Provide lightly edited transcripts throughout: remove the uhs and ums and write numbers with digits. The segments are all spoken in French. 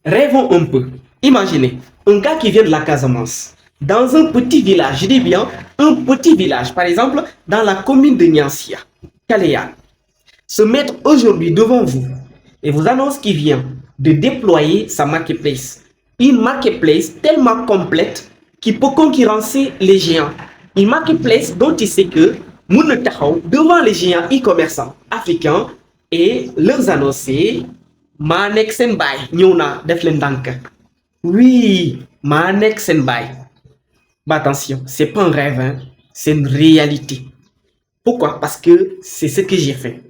Rêvons un peu. Imaginez, un gars qui vient de la Casamance, dans un petit village, je dis bien un petit village, par exemple dans la commune de Nyansia, Kaléa, se mettre aujourd'hui devant vous et vous annonce qu'il vient de déployer sa marketplace. Une marketplace tellement complète qui peut concurrencer les géants. Une marketplace dont il sait que mun taxaw devant les géants e-commerçants africains et leur annoncer maa nekk seen baay ñëw naa def leen ndànk. Oui, maa nekk seen baay. Mais attention, c'est pas un rêve, hein, c'est une réalité. Pourquoi? Parce que c'est ce que j'ai fait.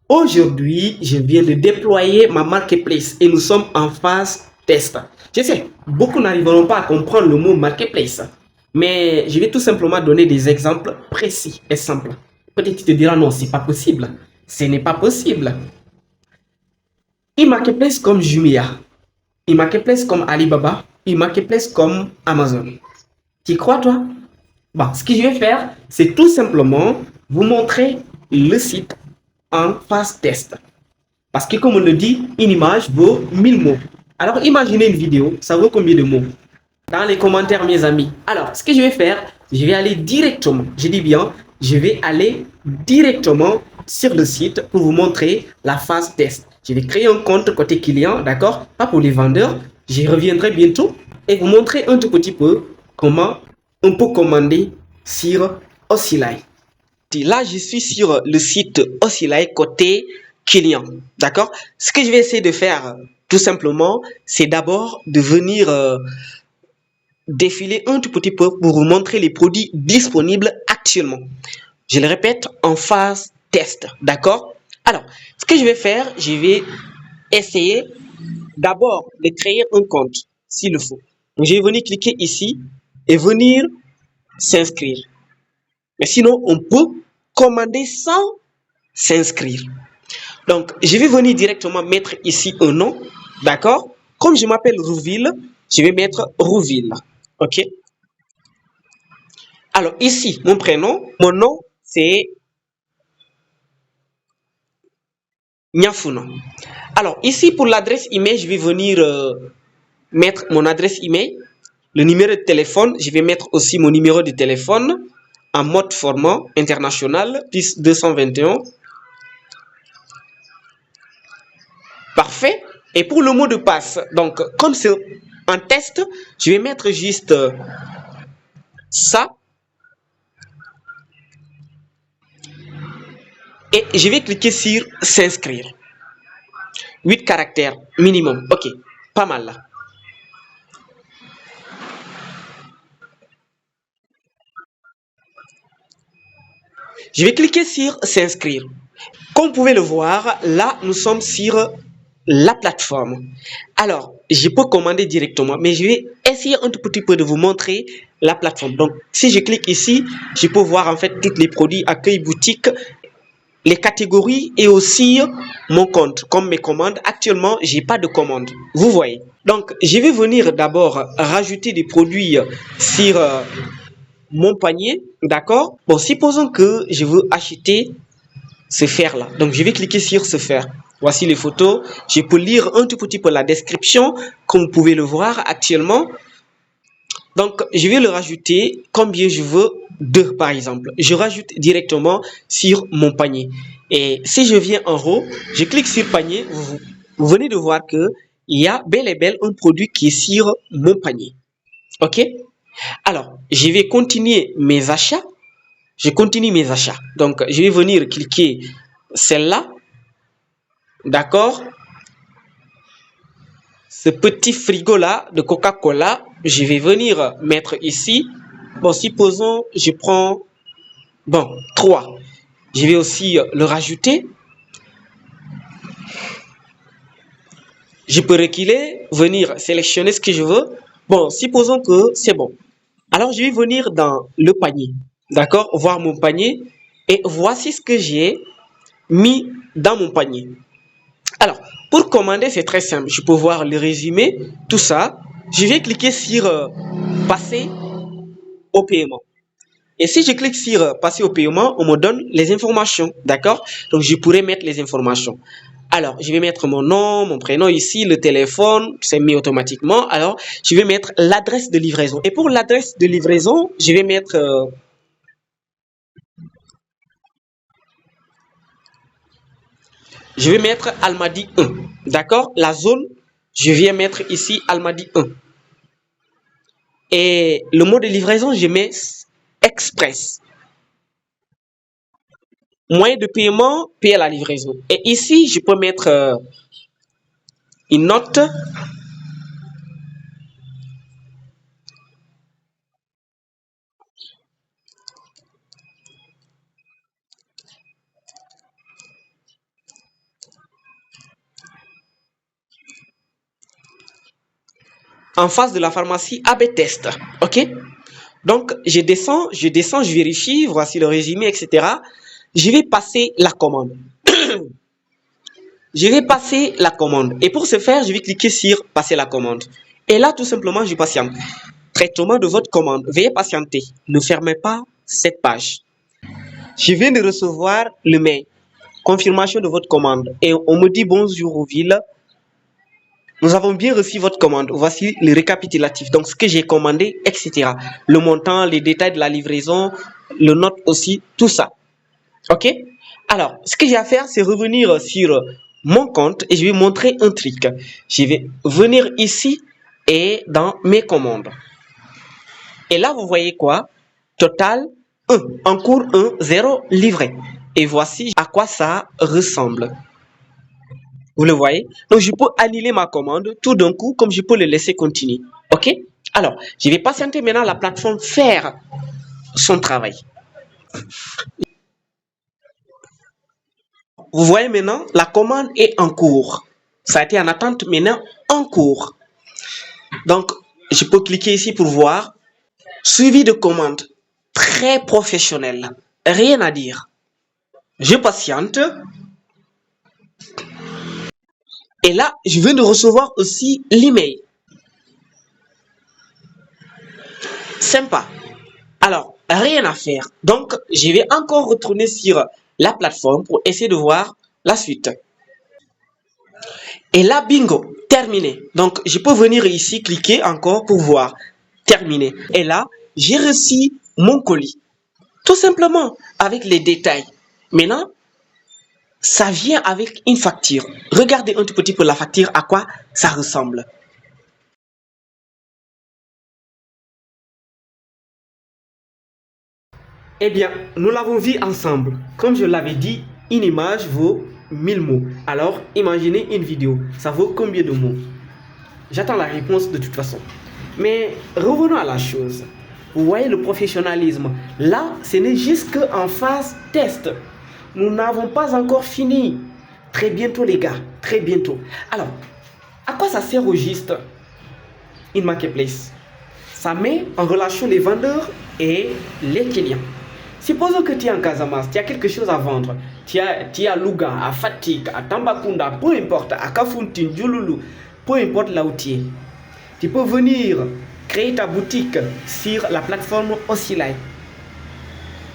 Aujourd'hui, je viens de déployer ma marketplace et nous sommes en phase test. Je sais, beaucoup n'arriveront pas à comprendre le mot marketplace, mais je vais tout simplement donner des exemples précis et simples. Peut-être tu te diras non, c'est pas possible. Ce n'est pas possible. E-marketplace comme Jumia, e-marketplace comme Alibaba, e-marketplace comme Amazon. Tu crois toi? Bon, ce que je vais faire, c'est tout simplement vous montrer le site en phase test. Parce que comme on le dit, une image vaut 1000 mots. Alors imaginez une vidéo, ça vaut combien de mots? Dans les commentaires, mes amis. Alors, ce que je vais faire, je vais aller directement, je dis bien, je vais aller directement sur le site pour vous montrer la phase test. Je vais créer un compte côté client, d'accord? Pas pour les vendeurs. J'y reviendrai bientôt et vous montrer un tout petit peu comment on peut commander sur Ossilai. Là, je suis sur le site Ossilai côté client, d'accord? Ce que je vais essayer de faire, tout simplement, c'est d'abord de venir défiler un tout petit peu pour vous montrer les produits disponibles actuellement. Je le répète, en phase test, d'accord? Alors, ce que je vais faire, je vais essayer d'abord de créer un compte, s'il le faut. Donc, je vais venir cliquer ici et venir s'inscrire. Mais sinon, on peut commander sans s'inscrire. Donc, je vais venir directement mettre ici un nom, d'accord? Comme je m'appelle Rouville, je vais mettre Rouville, ok? Alors, ici, mon prénom, mon nom, c'est Nyafuna. Alors, ici, pour l'adresse email, je vais venir mettre mon adresse email, le numéro de téléphone, je vais mettre aussi mon numéro de téléphone en mode format international, plus 221. Parfait. Et pour le mot de passe, donc, comme c'est un test, je vais mettre juste ça. Et je vais cliquer sur s'inscrire. 8 caractères minimum. Ok, pas mal là. Je vais cliquer sur s'inscrire. Comme vous pouvez le voir, là, nous sommes sur la plateforme. Alors, je peux commander directement, mais je vais essayer un tout petit peu de vous montrer la plateforme. Donc, si je clique ici, je peux voir en fait tous les produits, accueil, boutique, les catégories et aussi mon compte, comme mes commandes. Actuellement, j'ai pas de commande. Vous voyez. Donc, je vais venir d'abord rajouter des produits sur mon panier, d'accord? Bon, supposons que je veux acheter ce fer-là. Donc, je vais cliquer sur ce fer. Voici les photos. Je peux lire un tout petit peu la description, comme vous pouvez le voir actuellement. Donc, je vais le rajouter combien je veux, 2 par exemple. Je rajoute directement sur mon panier. Et si je viens en haut, je clique sur panier, vous venez de voir que il y a bel et bel un produit qui est sur mon panier. OK? Alors, je vais continuer mes achats. Je continue mes achats. Donc, je vais venir cliquer celle-là. D'accord? Ce petit frigo-là de Coca-Cola, je vais venir mettre ici. Bon, supposons, je prends, bon, 3. Je vais aussi le rajouter. Je peux reculer, venir sélectionner ce que je veux. Bon, supposons que c'est bon. Alors, je vais venir dans le panier. D'accord? Voir mon panier. Et voici ce que j'ai mis dans mon panier. Alors, pour commander, c'est très simple. Je peux voir le résumé, tout ça. Je vais cliquer sur passer au paiement. Et si je clique sur passer au paiement, on me donne les informations. D'accord? Donc, je pourrais mettre les informations. Alors, je vais mettre mon nom, mon prénom ici, le téléphone, c'est mis automatiquement. Alors, je vais mettre l'adresse de livraison. Et pour l'adresse de livraison, je vais mettre Almadies 1. D'accord? La zone, je viens mettre ici Almadies 1. Et le mot de livraison, je mets express. Moyen de paiement, payer à la livraison. Et ici, je peux mettre une note. En face de la pharmacie AB Test. OK? Donc, je descends, je vérifie, voici le résumé, etc. Je vais passer la commande. Je vais passer la commande. Et pour ce faire, je vais cliquer sur passer la commande. Et là, tout simplement, je patiente. Traitement de votre commande. Veuillez patienter. Ne fermez pas cette page. Je viens de recevoir le mail. Confirmation de votre commande. Et on me dit bonjour Ouville. Nous avons bien reçu votre commande. Voici le récapitulatif. Donc, ce que j'ai commandé, etc. Le montant, les détails de la livraison, le note aussi, tout ça. OK? Alors, ce que j'ai à faire, c'est revenir sur mon compte et je vais montrer un truc. Je vais venir ici et dans mes commandes. Et là, vous voyez quoi? Total 1, en cours 1, 0, livré. Et voici à quoi ça ressemble. Vous le voyez? Donc, je peux annuler ma commande tout d'un coup, comme je peux le laisser continuer. OK? Alors, je vais patienter maintenant la plateforme faire son travail. Vous voyez maintenant, la commande est en cours. Ça a été en attente, maintenant en cours. Donc, je peux cliquer ici pour voir. Suivi de commande. Très professionnel. Rien à dire. Je patiente. Et là, je viens de recevoir aussi l'email. Sympa. Alors, rien à faire. Donc, je vais encore retourner sur la plateforme pour essayer de voir la suite. Et là, bingo, terminé. Donc, je peux venir ici, cliquer encore pour voir. Terminé. Et là, j'ai reçu mon colis. Tout simplement, avec les détails. Maintenant, ça vient avec une facture. Regardez un tout petit peu la facture, à quoi ça ressemble. Eh bien, nous l'avons vu ensemble. Comme je l'avais dit, une image vaut 1000 mots. Alors, imaginez une vidéo. Ça vaut combien de mots? J'attends la réponse de toute façon. Mais revenons à la chose. Vous voyez le professionnalisme. Là, ce n'est juste qu'en phase test. Nous n'avons pas encore fini. Très bientôt, les gars. Très bientôt. Alors, à quoi ça sert au juste une marketplace? Ça met en relation les vendeurs et les clients. Supposons que tu es en Casamance, tu as quelque chose à vendre. Tu es à Louga, à Fatick, à Tambacounda, peu importe, à Kafountine, Djouloulou, peu importe là où tu es. Tu peux venir créer ta boutique sur la plateforme Ossilai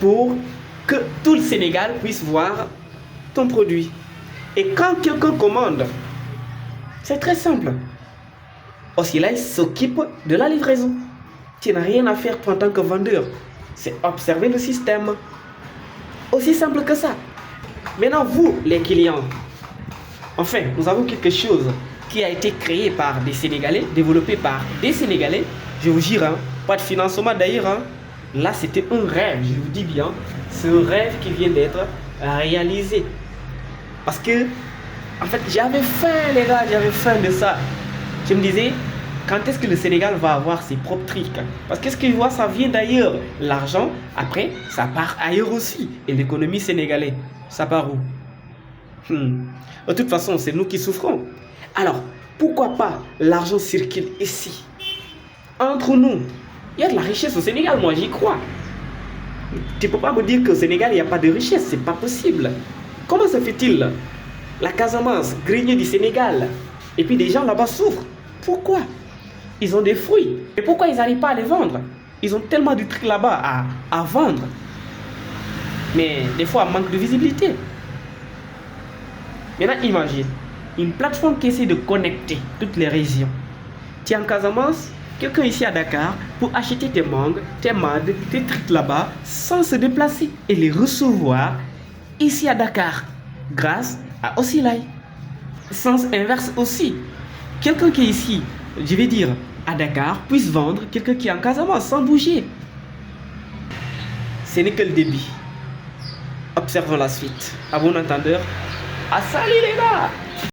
pour que tout le Sénégal puisse voir ton produit. Et quand quelqu'un commande, c'est très simple. Ossilai s'occupe de la livraison. Tu n'as rien à faire toi en tant que vendeur. C'est observer le système. Aussi simple que ça. Maintenant, vous, les clients, enfin, nous avons quelque chose qui a été créé par des Sénégalais, développé par des Sénégalais. Je vous jure, hein, pas de financement d'ailleurs. Hein. Là, c'était un rêve, je vous dis bien. C'est un rêve qui vient d'être réalisé. Parce que, en fait, j'avais faim, les gars, j'avais faim de ça. Je me disais, quand est-ce que le Sénégal va avoir ses propres trucs? Parce que ce que je vois, ça vient d'ailleurs. L'argent, après, ça part ailleurs aussi. Et l'économie sénégalaise, ça part où? De toute façon, c'est nous qui souffrons. Alors, pourquoi pas l'argent circule ici? Entre nous, il y a de la richesse au Sénégal, moi j'y crois. Tu ne peux pas me dire qu'au Sénégal, il n'y a pas de richesse, c'est pas possible. Comment se fait-il? La Casamance, grenier du Sénégal, et puis des gens là-bas souffrent. Pourquoi? Ils ont des fruits. Et pourquoi ils n'arrivent pas à les vendre? Ils ont tellement de trucs là-bas à vendre. Mais des fois, manque de visibilité. Maintenant, imagine une plateforme qui essaie de connecter toutes les régions. Tu es en Casamance, quelqu'un ici à Dakar pour acheter tes mangues, tes mades, tes trucs là-bas sans se déplacer et les recevoir ici à Dakar grâce à Ossilai. Sens inverse aussi. Quelqu'un qui est ici, je vais dire à Dakar, puisse vendre quelqu'un qui est en Casamance sans bouger. Ce n'est que le début. Observons la suite. À bon entendeur, à salut les gars!